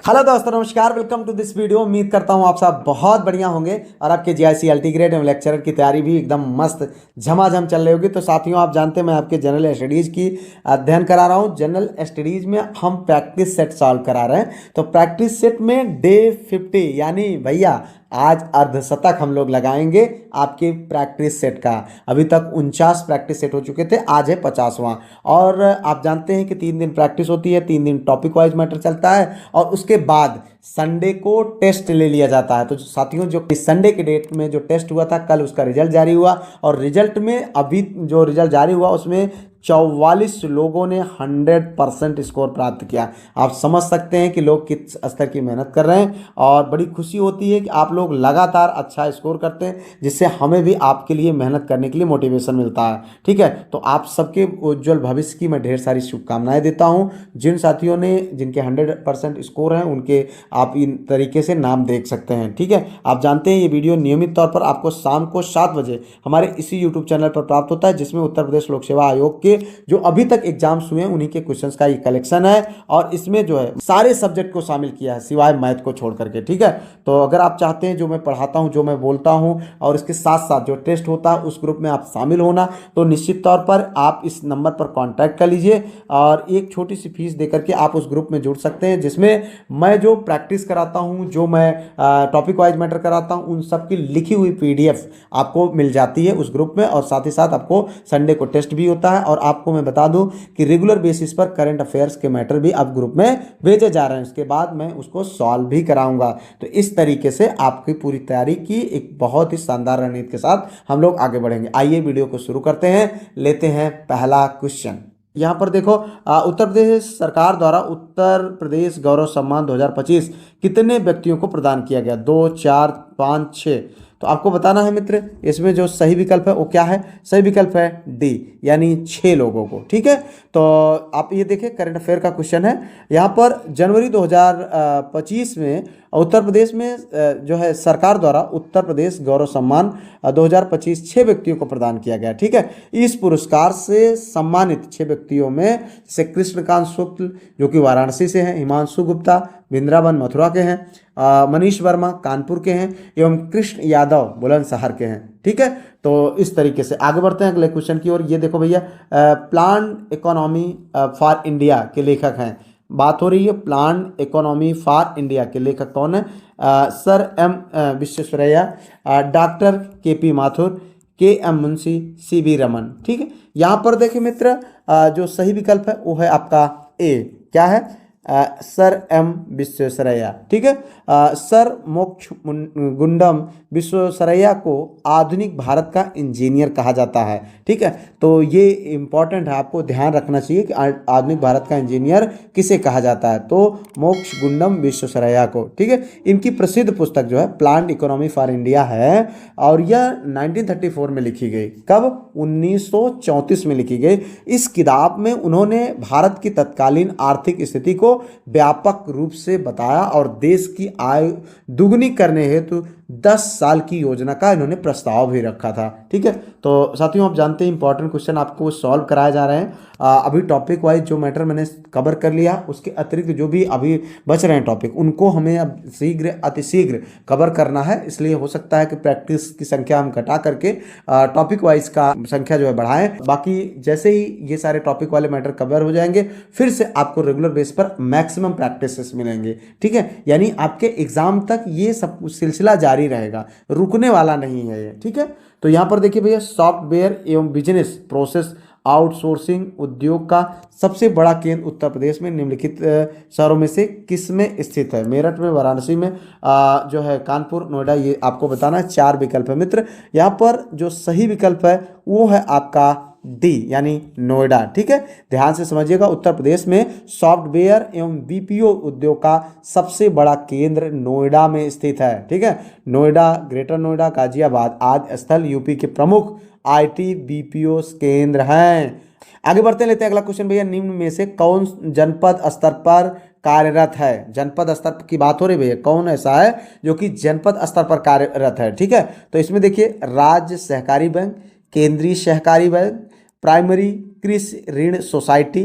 Hello दोस्तों, नमस्कार। Welcome to this video. उम्मीद करता हूँ आप सब बहुत बढ़िया होंगे और आपके जीआईसी एलटी ग्रेड एवं लेक्चरर की तैयारी भी एकदम मस्त झमाझम चल रही होगी। तो साथियों, आप जानते हैं मैं आपके जनरल स्टडीज़ की अध्ययन करा रहा हूँ। जनरल स्टडीज़ में हम प्रैक्टिस सेट सॉल्व करा रहे हैं। तो प्रैक्टिस सेट में डे 50 यानी भैया आज अर्धशतक हम लोग लगाएंगे आपके प्रैक्टिस सेट का। अभी तक 49 प्रैक्टिस सेट हो चुके थे, आज है 50वां। और आप जानते हैं कि 3 दिन प्रैक्टिस होती है, 3 दिन टॉपिक वाइज मैटर चलता है और उसके बाद संडे को टेस्ट ले लिया जाता है। तो साथियों, जो इस संडे के डेट में जो टेस्ट हुआ था, कल उसका रिजल्ट जारी हुआ और रिजल्ट में अभी जो रिजल्ट जारी हुआ उसमें 44 लोगों ने 100% स्कोर प्राप्त किया। आप समझ सकते हैं कि लोग किस स्तर की मेहनत कर रहे हैं और बड़ी खुशी होती है कि आप लोग लगातार अच्छा स्कोर करते हैं, जिससे हमें भी आपके लिए मेहनत करने के लिए मोटिवेशन मिलता है। ठीक है, तो आप सबके उज्जवल भविष्य की मैं ढेर सारी शुभकामनाएं देता हूं। जिन साथियों ने जिनके 100% स्कोर हैं उनके आप इन तरीके से नाम देख सकते हैं। ठीक है, आप जानते हैं ये वीडियो नियमित तौर पर आपको शाम को 7 बजे हमारे इसी यूट्यूब चैनल पर प्राप्त होता है, जिसमें उत्तर प्रदेश लोक सेवा आयोग के जो अभी तक एग्जाम्स हुए हैं उन्हीं के क्वेश्चंस का ये कलेक्शन है और इसमें जो है सारे सब्जेक्ट को शामिल किया है सिवाय मैथ को छोड़ करके। ठीक है, तो अगर आप चाहते हैं जो मैं पढ़ाता हूं, जो मैं बोलता हूं और इसके साथ साथ जो टेस्ट होता है उस ग्रुप में आप शामिल होना, तो निश्चित तौर पर आप इस नंबर पर कॉन्टैक्ट कर लीजिए और एक छोटी सी फीस देकर के आप उस ग्रुप में जुड़ सकते हैं, जिसमें मैं जो प्रैक्टिस कराता हूं, जो मैं टॉपिक वाइज मैटर कराता हूं, उन सब की लिखी हुई पीडीएफ आपको मिल जाती है उस ग्रुप में। और साथ ही साथ आपको संडे को टेस्ट भी होता है और आपको मैं बता दूं कि रेगुलर बेसिस पर करंट अफेयर्स के मैटर भी आप ग्रुप में भेजे जा रहे हैं। उसके बाद मैं उसको सॉल्व भी कराऊंगा। तो इस तरीके से आपकी पूरी तैयारी की एक बहुत ही शानदार रणनीति के साथ हम लोग आगे बढ़ेंगे। आइए वीडियो को शुरू करते हैं, लेते हैं पहला क्वेश्चन। यहाँ पर देखो, उत्तर प्रदेश सरकार द्वारा उत्तर प्रदेश गौरव सम्मान 2025 कितने व्यक्तियों को प्रदान किया गया? 2, 4, 5, 6। तो आपको बताना है मित्र, इसमें जो सही विकल्प है वो क्या है? सही विकल्प है डी, यानी 6 लोगों को। ठीक है, तो आप ये देखिए करंट अफेयर का क्वेश्चन है। यहाँ पर जनवरी 2025 में उत्तर प्रदेश में जो है सरकार द्वारा उत्तर प्रदेश गौरव सम्मान 2025 6 व्यक्तियों को प्रदान किया गया। ठीक है, इस पुरस्कार से सम्मानित 6 व्यक्तियों में जैसे कृष्णकांत शुक्ल जो कि वाराणसी से हैं, हिमांशु गुप्ता वृंदावन मथुरा के हैं, मनीष वर्मा कानपुर के हैं एवं कृष्ण यादव बुलंदशहर के हैं। ठीक है, तो इस तरीके से आगे बढ़ते हैं अगले क्वेश्चन की ओर। ये देखो भैया, प्लान इकोनॉमी फॉर इंडिया के लेखक हैं। बात हो रही है प्लान इकोनॉमी फॉर इंडिया के लेखक कौन है? Sir M Visvesvaraya, doctor K P Mathur, K M Munshi, C V Raman. ठीक है, यहाँ पर देखिए मित्र, जो सही विकल्प है वो है आपका ए। क्या है? Sir M Visvesvaraya. ठीक है, सर मोक्ष गुंडम विश्वेश्वरैया को आधुनिक भारत का इंजीनियर कहा जाता है। ठीक है, तो ये इंपॉर्टेंट है, आपको ध्यान रखना चाहिए कि आधुनिक भारत का इंजीनियर किसे कहा जाता है, तो मोक्ष गुंडम विश्वेश्वरैया को। ठीक है, इनकी प्रसिद्ध पुस्तक जो है प्लान्ड इकोनॉमी फॉर इंडिया है और यह 1934 में लिखी गई। कब? 1934 में लिखी गई। इस किताब में उन्होंने भारत की तत्कालीन आर्थिक स्थिति को व्यापक रूप से बताया और देश की आय दुगनी करने हेतु 10 साल की योजना का इन्होंने प्रस्ताव भी रखा था। ठीक है, तो साथियों आप जानते हैं इंपॉर्टेंट क्वेश्चन आपको सॉल्व कराए जा रहे हैं। अभी टॉपिक वाइज जो मैटर मैंने कवर कर लिया, उसके अतिरिक्त जो भी अभी बच रहे हैं टॉपिक, उनको हमें अब शीघ्र अतिशीघ्र कवर करना है। इसलिए हो सकता है कि प्रैक्टिस की संख्या हम घटा करके टॉपिक वाइज का संख्या जो है बढ़ाएं। बाकी जैसे ही ये सारे टॉपिक वाले मैटर कवर हो जाएंगे, फिर से आपको रेगुलर बेस पर मैक्सिमम प्रैक्टिसेस मिलेंगे। ठीक है, यानी आपके एग्जाम तक ये सब सिलसिला जारी रहेगा, रुकने वाला नहीं है ये। ठीक है, तो यहाँ पर देखिए भैया, सॉफ्टवेयर एवं बिजनेस प्रोसेस आउटसोर्सिंग उद्योग का सबसे बड़ा केंद्र उत्तर प्रदेश में निम्नलिखित शहरों में से किस में स्थित है? मेरठ में, वाराणसी में, जो है कानपुर, नोएडा। ये आपको बताना है। 4 विकल्प है मित्र। यहाँ पर जो सही विकल्प है वो है आपका डी, यानी नोएडा। ठीक है, ध्यान से समझिएगा, उत्तर प्रदेश में सॉफ्टवेयर एवं बीपीओ उद्योग का सबसे बड़ा केंद्र नोएडा में स्थित है। ठीक है, नोएडा, ग्रेटर नोएडा, गाजियाबाद आदि स्थल यूपी के प्रमुख आईटी बीपीओ केंद्र हैं। आगे बढ़ते लेते हैं अगला क्वेश्चन भैया। निम्न में से कौन जनपद स्तर पर कार्यरत है? जनपद स्तर की बात हो रही भैया, कौन ऐसा है जो कि जनपद स्तर पर कार्यरत है? ठीक है, तो इसमें देखिए, राज्य सहकारी बैंक, केंद्रीय सहकारी बैंक, प्राइमरी कृषि ऋण सोसाइटी,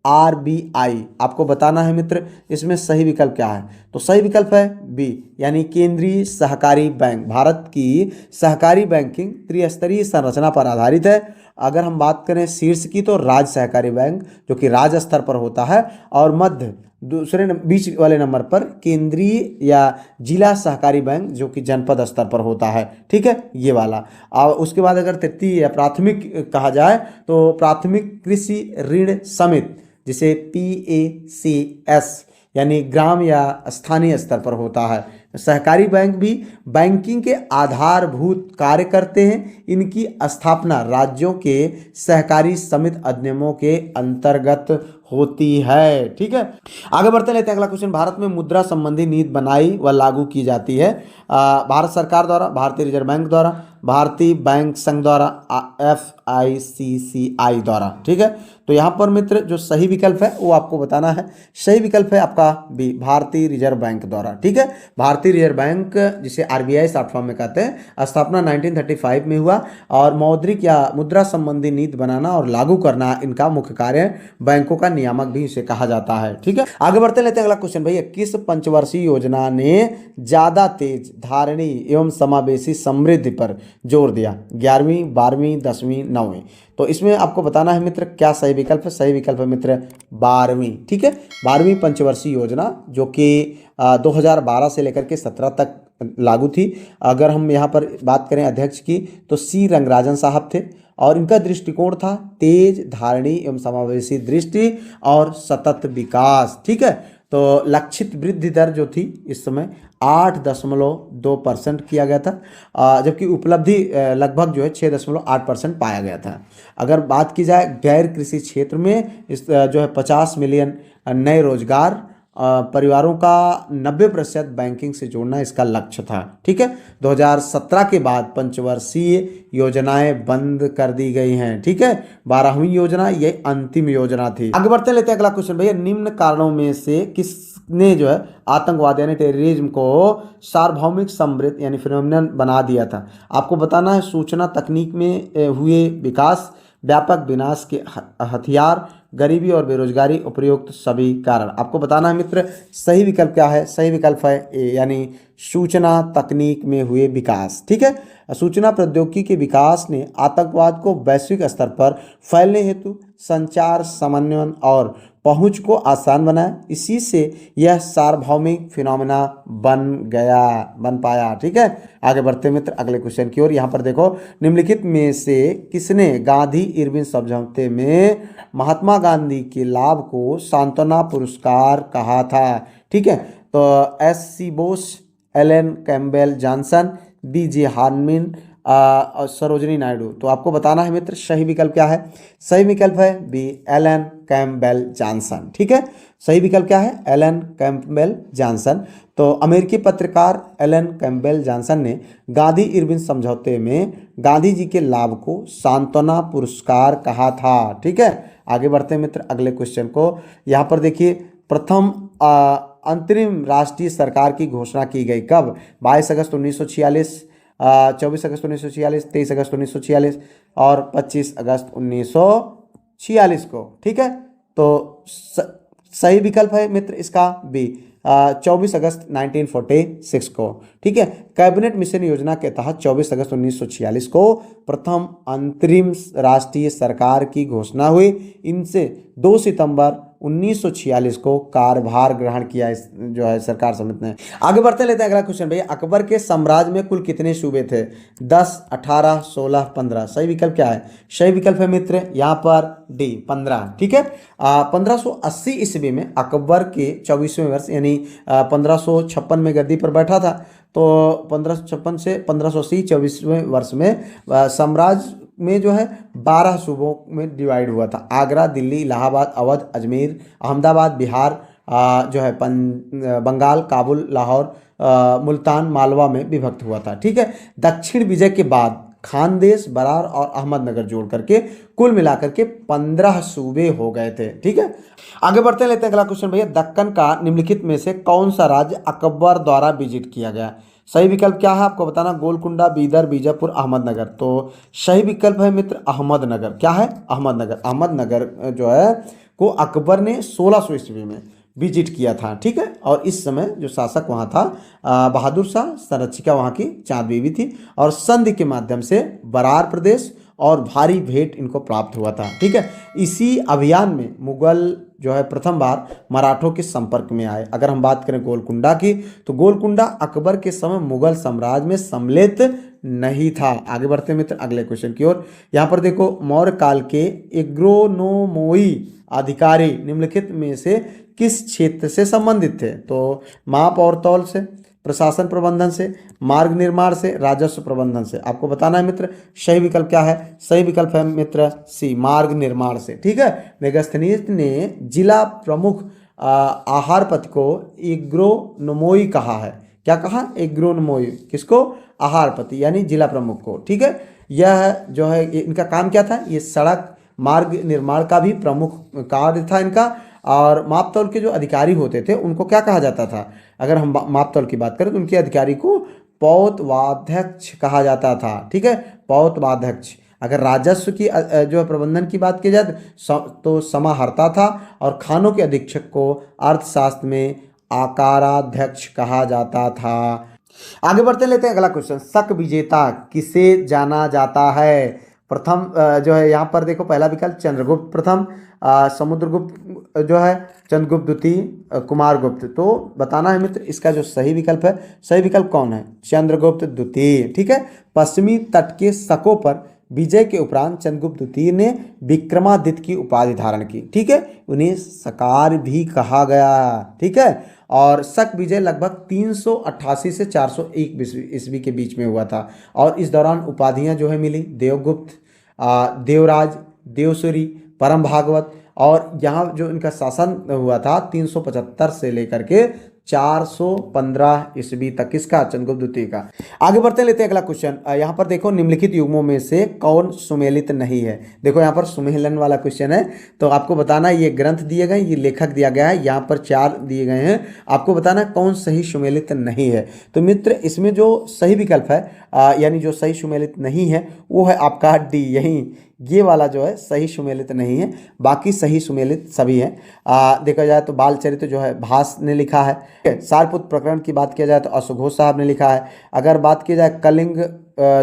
आरबीआई। आपको बताना है मित्र इसमें सही विकल्प क्या है। तो सही विकल्प है बी, यानी केंद्रीय सहकारी बैंक। भारत की सहकारी बैंकिंग त्रिस्तरीय संरचना पर आधारित है। अगर हम बात करें शीर्ष की तो राज्य सहकारी बैंक जो कि राज्य स्तर पर होता है, और मध्य दूसरे बीच वाले नंबर पर केंद्रीय या जिला सहकारी बैंक जो कि जनपद स्तर पर होता है। ठीक है, ये वाला। और उसके बाद अगर तृतीय या प्राथमिक कहा जाए तो प्राथमिक कृषि ऋण समिति, जिसे PACS यानी ग्राम या स्थानीय स्तर पर होता है। सहकारी बैंक भी बैंकिंग के आधारभूत कार्य करते हैं। इनकी स्थापना राज्यों के सहकारी समिति अधिनियमों के अंतर्गत होती है। ठीक है, आगे बढ़ते लेते हैं अगला क्वेश्चन। भारत में मुद्रा संबंधी नीति बनाई व लागू की जाती है भारत सरकार द्वारा, भारतीय रिजर्व बैंक द्वारा, भारतीय बैंक संघ द्वारा, FICCI द्वारा। ठीक है, तो यहाँ पर मित्र जो सही विकल्प है वो आपको बताना है। सही विकल्प है आपका बी, भारतीय रिजर्व बैंक द्वारा। ठीक है, भारतीय रिजर्व बैंक जिसे RBI शॉर्ट फॉर्म में कहते हैं, स्थापना 1935 में हुआ और मौद्रिक या मुद्रा संबंधी नीति बनाना और लागू करना इनका मुख्य कार्य है। बैंकों का नियामक भी इसे कहा जाता है। ठीक है, आगे बढ़ते लेते हैं अगला क्वेश्चन। भैया किस पंचवर्षीय योजना ने ज्यादा तेज धारणी एवं समावेशी समृद्धि पर जोर दिया? 11वीं, 12वीं, 10वीं, 9वीं। तो इसमें आपको बताना है मित्र क्या सही विकल्प है। सही विकल्प है मित्र 12वीं। ठीक है, 12वीं पंचवर्षीय योजना जो कि 2012 से लेकर के 17 तक लागू थी। अगर हम यहाँ पर बात करें अध्यक्ष की तो C रंगराजन साहब थे और इनका दृष्टिकोण था तेज धारणी एवं समावेशी दृष्टि और सतत विकास। ठीक है, तो लक्षित वृद्धि दर जो थी इस समय 8.2% किया गया था, जबकि उपलब्धि लगभग जो है 6.8% पाया गया था। अगर बात की जाए गैर कृषि क्षेत्र में इस जो है 50 मिलियन नए रोजगार, परिवारों का 90% बैंकिंग से जोड़ना इसका लक्ष्य था। ठीक है, 2017 के बाद पंचवर्षीय योजनाएं बंद कर दी गई हैं। ठीक है, 12वीं योजना ये अंतिम योजना थी। आगे बढ़ते लेते हैं अगला क्वेश्चन। भैया निम्न कारणों में से किसने जो है आतंकवाद यानी टेररिज्म को सार्वभौमिक समृद्ध यानी फिनोमिनन बना दिया था? आपको बताना है सूचना तकनीक में हुए विकास, व्यापक विनाश के हथियार, गरीबी और बेरोजगारी, उपयुक्त सभी कारण। आपको बताना है मित्र सही विकल्प क्या है। सही विकल्प है ए, यानी सूचना तकनीक में हुए विकास। ठीक है, सूचना प्रौद्योगिकी के विकास ने आतंकवाद को वैश्विक स्तर पर फैलने हेतु संचार समन्वय और पहुंच को आसान बनाया। इसी से यह सार्वभौमिक फिनोमेना बन पाया। ठीक है, आगे बढ़ते मित्र अगले क्वेश्चन की ओर। यहाँ पर देखो, निम्नलिखित में से किसने गांधी इरविन समझौते में महात्मा गांधी के लाभ को सांत्वना पुरस्कार कहा था? ठीक है, तो SC Bose, Alan Campbell Johnson, BJ Horniman और सरोजनी नायडू। तो आपको बताना है मित्र सही विकल्प क्या है। सही विकल्प है बी, एलन कैम्पबेल जॉनसन। ठीक है, सही विकल्प क्या है? Alan Campbell Johnson. तो अमेरिकी पत्रकार एलन कैम्पबेल जॉनसन ने गांधी इरविन समझौते में गांधी जी के लाभ को सांत्वना पुरस्कार कहा था। ठीक है, आगे बढ़ते हैं मित्र अगले क्वेश्चन को। यहाँ पर देखिए, प्रथम अंतरिम राष्ट्रीय सरकार की घोषणा की गई कब? 22 अगस्त 1946, 24 अगस्त 1946, 23 अगस्त 1946 और 25 अगस्त 1946 को। ठीक है, तो सही विकल्प है मित्र इसका बी, 24 अगस्त 1946 को। ठीक है, कैबिनेट मिशन योजना के तहत 24 अगस्त 1946 को प्रथम अंतरिम राष्ट्रीय सरकार की घोषणा हुई। इनसे 2 सितंबर 1946 को कार्यभार ग्रहण किया इस जो है सरकार समिति ने। आगे बढ़ते लेते हैं अगला क्वेश्चन। भैया अकबर के साम्राज्य में कुल कितने सूबे थे? 10, 18, 16, 15। सही विकल्प क्या है? सही विकल्प है मित्र यहाँ पर डी, 15। ठीक है, 1580 ईस्वी में अकबर के 24वें वर्ष यानी 1556 में गद्दी पर बैठा था। तो 1556 से 1580 24वें वर्ष में साम्राज्य में जो है 12 सूबों में डिवाइड हुआ था। आगरा, दिल्ली, इलाहाबाद, अवध, अजमेर, अहमदाबाद, बिहार, जो है बंगाल, काबुल, लाहौर, मुल्तान, मालवा में विभक्त हुआ था। ठीक है, दक्षिण विजय के बाद खानदेश, बरार और अहमदनगर जोड़ करके कुल मिलाकर के 15 सूबे हो गए थे। ठीक है, आगे बढ़ते लेते हैं अगला क्वेश्चन। भैया दक्कन का निम्नलिखित में से कौन सा राज्य अकबर द्वारा विजिट किया गया? सही विकल्प क्या है आपको बताना, गोलकुंडा, बीदर, बीजापुर, अहमदनगर। तो सही विकल्प है मित्र अहमदनगर। क्या है? अहमदनगर। अहमदनगर जो है को अकबर ने 1600 ईस्वी में विजिट किया था, ठीक है। और इस समय जो शासक वहाँ था बहादुर शाह, संरक्षिका वहाँ की चांद बीबी थी, और संधि के माध्यम से बरार प्रदेश और भारी भेंट इनको प्राप्त हुआ था, ठीक है। इसी अभियान में मुगल जो है प्रथम बार मराठों के संपर्क में आए। अगर हम बात करें गोलकुंडा की, तो गोलकुंडा अकबर के समय मुगल साम्राज्य में सम्मिलित नहीं था। आगे बढ़ते हैं मित्र अगले क्वेश्चन की ओर। यहाँ पर देखो, मौर्य काल के एग्रोनोमोई अधिकारी निम्नलिखित में से किस क्षेत्र से संबंधित थे? तो माप और तौल से, प्रशासन प्रबंधन से, मार्ग निर्माण से, राजस्व प्रबंधन से। आपको बताना है मित्र सही विकल्प क्या है। सही विकल्प है मित्र सी, मार्ग निर्माण से, ठीक है। मेगास्थनीज ने जिला प्रमुख आहार पथ को एग्रोनोमोई कहा है। क्या कहा? एग्रोनोमोई। किसको? आहार पति यानी जिला प्रमुख को, ठीक है। यह जो है इनका काम क्या था? ये सड़क मार्ग निर्माण का भी प्रमुख कार्य था इनका। और मापतौल के जो अधिकारी होते थे उनको क्या कहा जाता था? अगर हम मापतौल की बात करें तो उनके अधिकारी को पौतवाध्यक्ष कहा जाता था, ठीक है, पौतवाध्यक्ष। अगर राजस्व की जो है प्रबंधन की बात की जाए तो समाहर्ता था, और खानों के अधीक्षक को अर्थशास्त्र में आकाराध्यक्ष कहा जाता था। आगे बढ़ते लेते हैं अगला क्वेश्चन। शक विजेता किसे जाना जाता है? प्रथम जो है यहाँ पर देखो, पहला विकल्प चंद्रगुप्त प्रथम, समुद्रगुप्त जो है, चंद्रगुप्त द्वितीय, कुमारगुप्त। तो बताना है मित्र इसका जो सही विकल्प है। सही विकल्प कौन है? चंद्रगुप्त द्वितीय, ठीक है। पश्चिमी तट के शकों पर विजय के उपरांत चंद्रगुप्त द्वितीय ने विक्रमादित्य की उपाधि धारण की, ठीक है। उन्हें सकार भी कहा गया, ठीक है। और शक विजय लगभग 388 से 401 ईस्वी के बीच में हुआ था। और इस दौरान उपाधियां जो है मिली, देवगुप्त, देवराज, देवसूरी, परम भागवत। और यहाँ जो इनका शासन हुआ था 375 से लेकर के 415 ईस्वी तक, किसका? चंद्रगुप्त द्वितीय का। आगे बढ़ते लेते हैं अगला क्वेश्चन। यहाँ पर देखो, निम्नलिखित युग्मों में से कौन सुमेलित नहीं है? देखो यहाँ पर सुमेलन वाला क्वेश्चन है, तो आपको बताना ये ग्रंथ दिए गए, ये लेखक दिया गया है, यहाँ पर 4 दिए गए हैं। आपको बताना कौन सही सुमेलित नहीं है। तो मित्र इसमें जो सही विकल्प है यानी जो सही सुमेलित नहीं है वो है आपका डी, यही ये वाला जो है सही सुमेलित नहीं है। बाकी सही सुमेलित सभी हैं। देखा जाए तो बाल चरित्र जो है भास ने लिखा है। सारपुत्र प्रकरण की बात किया जाए तो अशोघोष साहब ने लिखा है। अगर बात की जाए कलिंग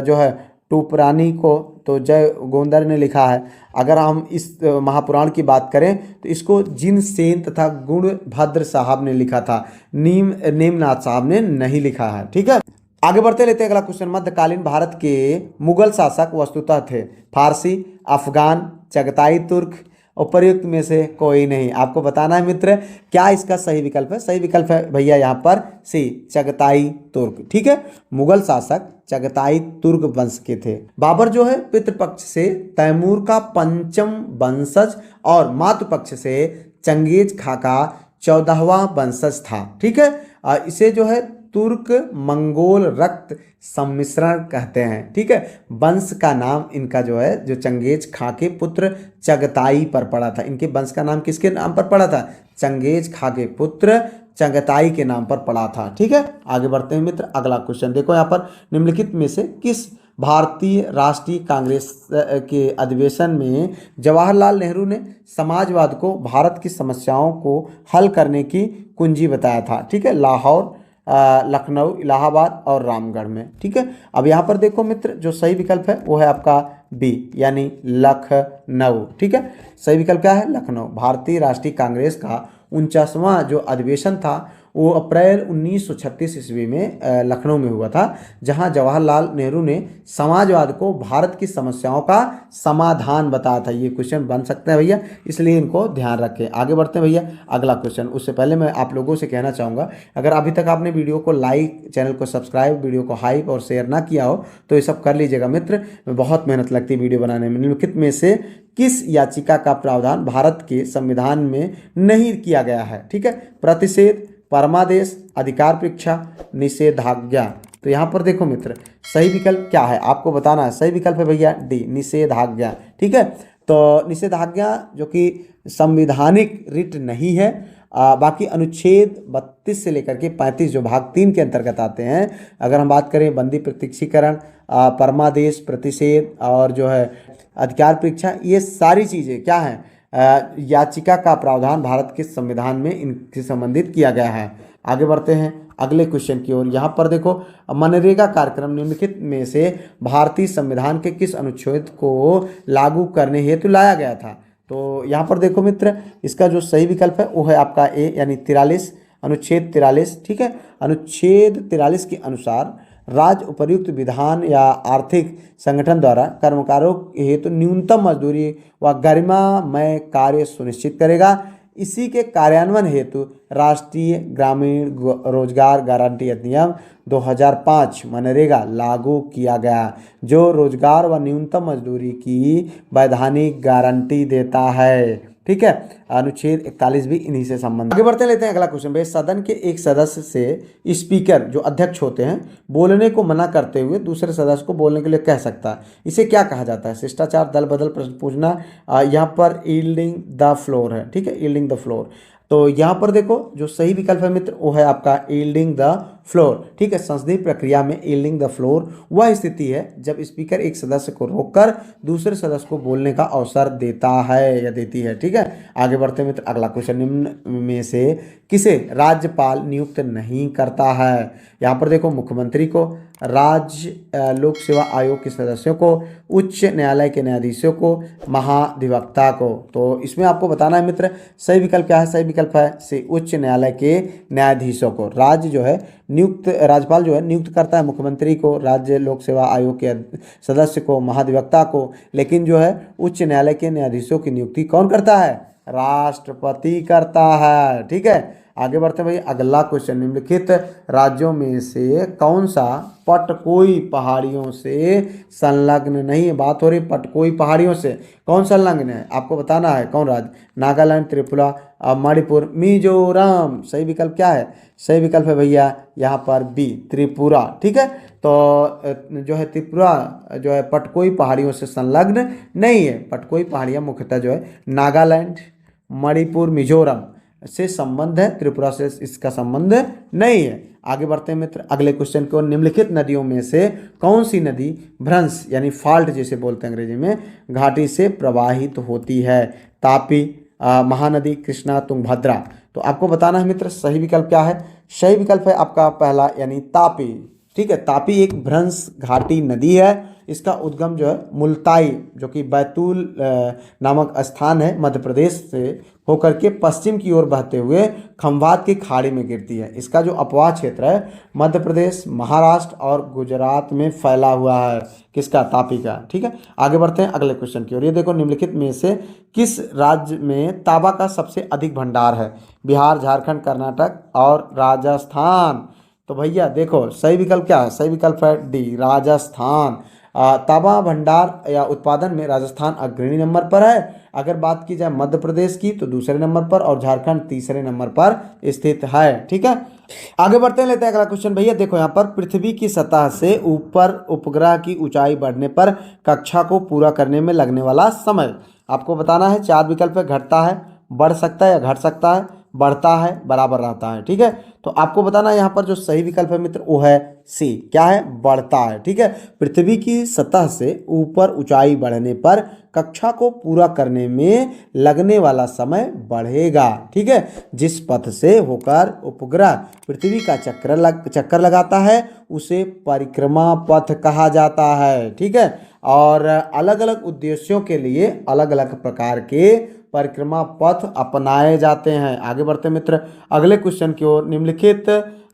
जो है टूपरानी को, तो जय गोंदर ने लिखा है। अगर हम इस महापुराण की बात करें तो इसको जिन सेन तथा गुणभद्र साहब ने लिखा था, नेमनाथ साहब ने नहीं लिखा है, ठीक है। आगे बढ़ते लेते हैं अगला क्वेश्चन। मध्यकालीन भारत के मुगल शासक वस्तुतः थे फारसी, अफगान, चगताई तुर्क। उपर्युक्त में से कोई नहीं। आपको बताना है मित्र क्या इसका सही विकल्प है। सही विकल्प है भैया यहाँ पर सी, चगताई तुर्क, ठीक है। मुगल शासक चगताई तुर्क वंश के थे। बाबर जो है पितृपक्ष से तैमूर का 5म वंशज और मातृपक्ष से चंगेज खां का 14वां वंशज था, ठीक है। इसे जो है तुर्क मंगोल रक्त सम्मिश्रण कहते हैं, ठीक है। वंश का नाम इनका जो है, जो चंगेज खां के पुत्र चगताई पर पड़ा था। इनके वंश का नाम किसके नाम पर पड़ा था? चंगेज खां के पुत्र चगताई के नाम पर पड़ा था, ठीक है। आगे बढ़ते हैं मित्र अगला क्वेश्चन। देखो यहाँ पर निम्नलिखित में से किस भारतीय राष्ट्रीय कांग्रेस के अधिवेशन में जवाहरलाल नेहरू ने समाजवाद को भारत की समस्याओं को हल करने की कुंजी बताया था? ठीक है, लाहौर, लखनऊ, इलाहाबाद और रामगढ़ में, ठीक है। अब यहाँ पर देखो मित्र, जो सही विकल्प है वो है आपका बी, यानी लखनऊ, ठीक है। सही विकल्प क्या है? लखनऊ। भारतीय राष्ट्रीय कांग्रेस का 49वां जो अधिवेशन था वो अप्रैल 1936 ईस्वी में लखनऊ में हुआ था, जहां जवाहरलाल नेहरू ने समाजवाद को भारत की समस्याओं का समाधान बताया था। ये क्वेश्चन बन सकते हैं भैया, इसलिए इनको ध्यान रखें। आगे बढ़ते हैं भैया अगला क्वेश्चन। उससे पहले मैं आप लोगों से कहना चाहूँगा, अगर अभी तक आपने वीडियो को लाइक, चैनल को सब्सक्राइब, वीडियो को हाइप और शेयर ना किया हो तो ये सब कर लीजिएगा मित्र। बहुत मेहनत लगती है वीडियो बनाने में। निम्नलिखित में से किस याचिका का प्रावधान भारत के संविधान में नहीं किया गया है? ठीक है, प्रतिषेध, परमादेश, अधिकार परीक्षा, निषेधाज्ञा। तो यहाँ पर देखो मित्र, सही विकल्प क्या है आपको बताना है। सही विकल्प है भैया डी, निषेधाज्ञा, ठीक है। तो निषेधाज्ञा जो कि संवैधानिक रिट नहीं है, बाकी अनुच्छेद 32 से लेकर के 35 जो भाग 3 के अंतर्गत आते हैं। अगर हम बात करें बंदी प्रत्यक्षीकरण, परमादेश, प्रतिषेध और जो है अधिकार परीक्षा, ये सारी चीज़ें क्या हैं? याचिका का प्रावधान भारत के संविधान में इनसे संबंधित किया गया है। आगे बढ़ते हैं अगले क्वेश्चन की ओर। यहाँ पर देखो, मनरेगा कार्यक्रम निम्नलिखित में से भारतीय संविधान के किस अनुच्छेद को लागू करने हेतु लाया गया था? तो यहाँ पर देखो मित्र, इसका जो सही विकल्प है वो है आपका ए, यानी 43, अनुच्छेद 43। ठीक है, अनुच्छेद 43 के अनुसार राज्य उपर्युक्त विधान या आर्थिक संगठन द्वारा कर्मकारों हेतु न्यूनतम मजदूरी व गरिमामय कार्य सुनिश्चित करेगा। इसी के कार्यान्वयन हेतु राष्ट्रीय ग्रामीण रोजगार गारंटी अधिनियम 2005 मनरेगा लागू किया गया, जो रोजगार व न्यूनतम मजदूरी की वैधानिक गारंटी देता है। ठीक है, अनुच्छेद 41 भी इन्हीं से संबंधित। आगे बढ़ते लेते हैं अगला क्वेश्चन। भाई, सदन के एक सदस्य से स्पीकर जो अध्यक्ष होते हैं बोलने को मना करते हुए दूसरे सदस्य को बोलने के लिए कह सकता है, इसे क्या कहा जाता है? शिष्टाचार, दल बदल, प्रश्न पूछना, यहाँ पर यील्डिंग द फ्लोर है। ठीक है, यील्डिंग द फ्लोर। तो यहाँ पर देखो, जो सही विकल्प है मित्र वो है आपका यील्डिंग द फ्लोर। ठीक है, संसदीय प्रक्रिया में यील्डिंग द फ्लोर वह स्थिति है जब स्पीकर एक सदस्य को रोककर दूसरे सदस्य को बोलने का अवसर देता है या देती है। ठीक है, आगे बढ़ते मित्र अगला क्वेश्चन। निम्न में से किसे राज्यपाल नियुक्त नहीं करता है? यहाँ पर देखो, मुख्यमंत्री को, राज्य लोक सेवा आयोग के सदस्यों को, उच्च न्यायालय के न्यायाधीशों को, महाधिवक्ता को। तो इसमें आपको बताना है मित्र, सही विकल्प क्या है? सही विकल्प है से उच्च न्यायालय के न्यायाधीशों को। राज्य जो है राज्यपाल जो है नियुक्त करता है मुख्यमंत्री को, राज्य लोक सेवा आयोग के सदस्य को, महाधिवक्ता को, लेकिन जो है उच्च न्यायालय के न्यायाधीशों की नियुक्ति कौन करता है? राष्ट्रपति करता है। ठीक है, आगे बढ़ते भाई अगला क्वेश्चन। निम्नलिखित राज्यों में से कौन सा पटकोई पहाड़ियों से संलग्न नहीं है? बात हो रही पटकोई पहाड़ियों से, कौन संलग्न है आपको बताना है। कौन राज्य? नागालैंड, त्रिपुरा, मणिपुर, मिजोरम। सही विकल्प क्या है? सही विकल्प है भैया यहाँ पर बी, त्रिपुरा। ठीक है, तो जो है त्रिपुरा जो है पटकोई पहाड़ियों से संलग्न नहीं है। पटकोई पहाड़ियाँ मुख्यतः जो है नागालैंड, मणिपुर, मिजोरम से संबंध है, त्रिपुरा से इसका संबंध नहीं है। आगे बढ़ते हैं मित्र अगले क्वेश्चन को। निम्नलिखित नदियों में से कौन सी नदी भ्रंश यानी फॉल्ट जिसे बोलते हैं अंग्रेजी में, घाटी से प्रवाहित होती है? तापी, महानदी, कृष्णा, तुंगभद्रा। तो आपको बताना है मित्र सही विकल्प क्या है? सही विकल्प है आपका पहला, यानी तापी। ठीक है, तापी एक भ्रंश घाटी नदी है। इसका उद्गम जो है मुल्ताई, जो कि बैतूल नामक स्थान है, मध्य प्रदेश से होकर के पश्चिम की ओर बहते हुए खंभात की खाड़ी में गिरती है। इसका जो अपवाह क्षेत्र है मध्य प्रदेश, महाराष्ट्र और गुजरात में फैला हुआ है। किसका? तापी का। ठीक है, आगे बढ़ते हैं अगले क्वेश्चन की ओर। ये देखो, निम्नलिखित में से किस राज्य में तांबा का सबसे अधिक भंडार है? बिहार, झारखंड, कर्नाटक और राजस्थान। तो भैया देखो, सही विकल्प क्या है? सही विकल्प है डी, राजस्थान। तांबा भंडार या उत्पादन में राजस्थान अग्रणी नंबर पर है। अगर बात की जाए मध्य प्रदेश की तो दूसरे नंबर पर और झारखंड तीसरे नंबर पर स्थित है। ठीक है, आगे बढ़ते हैं, लेते हैं अगला क्वेश्चन। भैया देखो, यहाँ पर पृथ्वी की सतह से ऊपर उपग्रह की ऊंचाई बढ़ने पर कक्षा को पूरा करने में लगने वाला समय आपको बताना है। 4 विकल्प है, घटता है, बढ़ सकता है या घट सकता है, बढ़ता है, बराबर रहता है। ठीक है, तो आपको बताना है यहाँ पर जो सही विकल्प है मित्र वो है सी। क्या है? बढ़ता है। ठीक है, पृथ्वी की सतह से ऊपर ऊंचाई बढ़ने पर कक्षा को पूरा करने में लगने वाला समय बढ़ेगा। ठीक है, जिस पथ से होकर उपग्रह पृथ्वी का चक्कर लगाता है उसे परिक्रमा पथ कहा जाता है। ठीक है, और अलग अलग उद्देश्यों के लिए अलग अलग प्रकार के परिक्रमा पथ अपनाए जाते हैं। आगे बढ़ते मित्र अगले क्वेश्चन की ओर। निम्नलिखित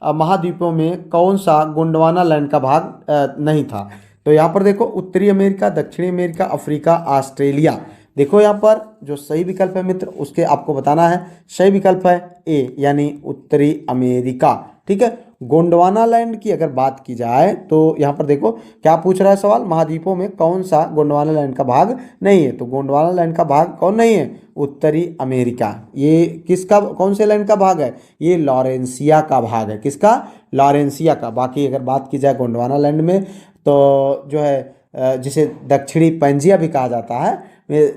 महाद्वीपों में कौन सा गोंडवाना लैंड का भाग नहीं था? तो यहाँ पर देखो, उत्तरी अमेरिका, दक्षिणी अमेरिका, अफ्रीका, ऑस्ट्रेलिया। देखो यहाँ पर जो सही विकल्प है मित्र उसके आपको बताना है। सही विकल्प है ए, यानी उत्तरी अमेरिका। ठीक है, गोंडवाना लैंड की अगर बात की जाए तो यहाँ पर देखो क्या पूछ रहा है सवाल, महाद्वीपों में कौन सा गोंडवाना लैंड का भाग नहीं है? तो गोंडवाना लैंड का भाग कौन नहीं है? उत्तरी अमेरिका। ये किसका, कौन से लैंड का भाग है? ये लॉरेंसिया का भाग है। किसका? लॉरेंसिया का। बाकी अगर बात की जाए गोंडवाना लैंड में तो जो है जिसे दक्षिणी पैंजिया भी कहा जाता है,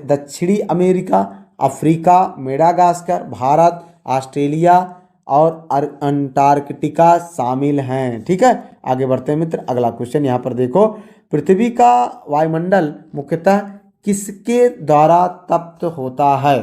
दक्षिणी America, Africa, Madagascar, Bharat, Australia और अंटार्कटिका शामिल हैं। ठीक है, आगे बढ़ते हैं मित्र अगला क्वेश्चन। यहाँ पर देखो, पृथ्वी का वायुमंडल मुख्यतः किसके द्वारा तप्त होता है?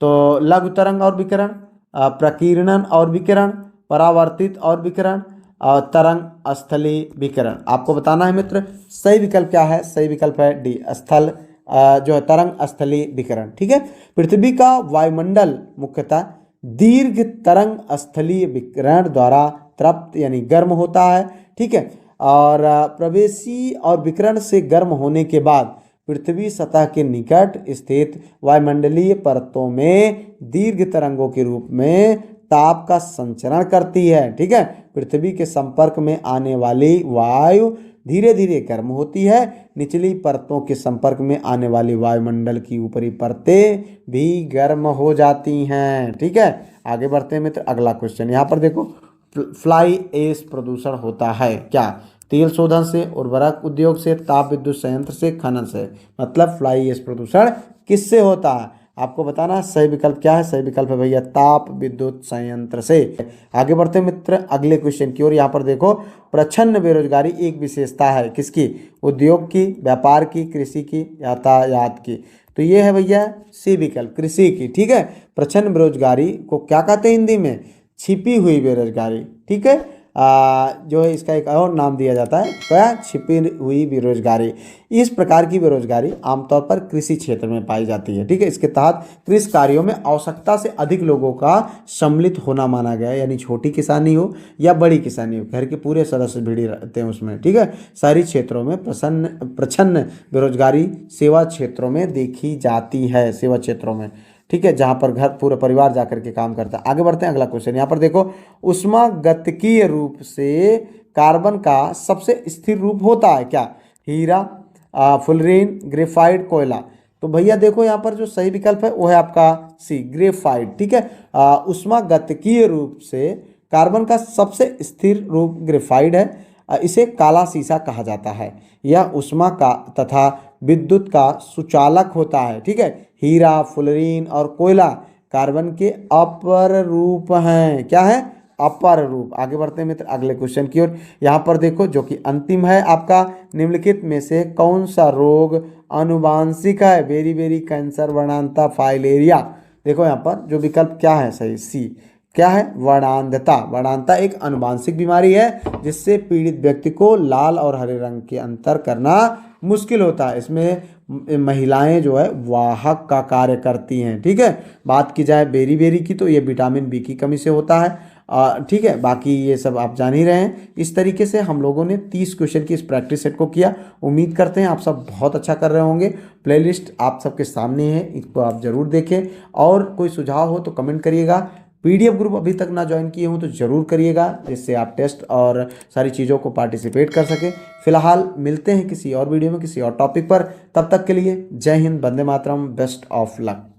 तो लघु तरंग और विकिरण, प्रकीर्णन और विकिरण, परावर्तित और विकिरण, तरंग स्थलीय विकिरण। आपको बताना है मित्र सही विकल्प क्या है। सही विकल्प है डी, स्थल जो है तरंग स्थलीय विकिरण। ठीक है, पृथ्वी का वायुमंडल मुख्यतः दीर्घ तरंग स्थलीय विकिरण द्वारा तृप्त यानी गर्म होता है। ठीक है, और प्रवेशी और विकिरण से गर्म होने के बाद पृथ्वी सतह के निकट स्थित वायुमंडलीय परतों में दीर्घ तरंगों के रूप में ताप का संचरण करती है। ठीक है, पृथ्वी के संपर्क में आने वाली वायु धीरे धीरे गर्म होती है। निचली परतों के संपर्क में आने वाली वायुमंडल की ऊपरी परतें भी गर्म हो जाती हैं। ठीक है, आगे बढ़ते हैं मित्र। अगला क्वेश्चन यहाँ पर देखो, फ्लाई ऐश प्रदूषण होता है क्या? तेल शोधन से, उर्वरक उद्योग से, ताप विद्युत संयंत्र से, खनन से। मतलब फ्लाई ऐश प्रदूषण किससे होता है? आपको बताना सही विकल्प क्या है। सही विकल्प है भैया ताप विद्युत संयंत्र से। आगे बढ़ते हैं मित्र अगले क्वेश्चन की ओर। यहाँ पर देखो, प्रच्छन्न बेरोजगारी एक विशेषता है किसकी? उद्योग की, व्यापार की, कृषि की, यातायात की। तो ये है भैया सी विकल्प, कृषि की। ठीक है, प्रच्छन्न बेरोजगारी को क्या कहते हैं हिंदी में? छिपी हुई बेरोजगारी। ठीक है, जो है इसका एक और नाम दिया जाता है क्या? छिपी हुई बेरोजगारी। इस प्रकार की बेरोजगारी आमतौर पर कृषि क्षेत्र में पाई जाती है। ठीक है, इसके तहत कृषि कार्यों में आवश्यकता से अधिक लोगों का सम्मिलित होना माना गया है, यानी छोटी किसानी हो या बड़ी किसानी हो, घर के पूरे सदस्य भिड़ी रहते हैं उसमें। ठीक है, शहरी क्षेत्रों में प्रच्छन्न बेरोजगारी सेवा क्षेत्रों में देखी जाती है, सेवा क्षेत्रों में। ठीक है, जहां पर घर पूरा परिवार जाकर के काम करता है। आगे बढ़ते हैं अगला क्वेश्चन। यहाँ पर देखो, उष्मागतिकीय रूप से कार्बन का सबसे स्थिर रूप होता है क्या? हीरा, फुलरीन, ग्रेफाइट, कोयला। तो भैया देखो यहाँ पर जो सही विकल्प है वो है आपका सी, ग्रेफाइट। ठीक है, उष्मागतिकीय रूप से कार्बन का सबसे स्थिर रूप ग्रेफाइट है। इसे काला शीशा कहा जाता है। यह उष्मा का तथा विद्युत का सुचालक होता है। ठीक है, हीरा, फुलरीन और कोयला कार्बन के अपर रूप हैं। क्या है? अपर रूप। आगे बढ़ते हैं मित्र अगले क्वेश्चन की ओर। यहाँ पर देखो जो कि अंतिम है आपका, निम्नलिखित में से कौन सा रोग आनुवांशिक है? बेरी बेरी कैंसर, वर्णांता, फाइलेरिया। देखो यहाँ पर जो विकल्प क्या है सही, सी क्या है? वर्णांधता। वर्णांधता एक आनुवांशिक बीमारी है जिससे पीड़ित व्यक्ति को लाल और हरे रंग के अंतर करना मुश्किल होता है। इसमें महिलाएं जो है वाहक का कार्य करती हैं। ठीक है, बात की जाए बेरी बेरी की तो ये विटामिन बी की कमी से होता है। ठीक है, बाकी ये सब आप जान ही रहे हैं। इस तरीके से हम लोगों ने 30 क्वेश्चन की इस प्रैक्टिस सेट को किया। उम्मीद करते हैं आप सब बहुत अच्छा कर रहे होंगे। प्लेलिस्ट आप सबके सामने है, इसको आप जरूर देखें और कोई सुझाव हो तो कमेंट करिएगा। पीडीएफ ग्रुप अभी तक ना ज्वाइन किए हों तो ज़रूर करिएगा, जिससे आप टेस्ट और सारी चीज़ों को पार्टिसिपेट कर सकें। फिलहाल मिलते हैं किसी और वीडियो में किसी और टॉपिक पर। तब तक के लिए जय Hind, Vande Mataram, best of luck.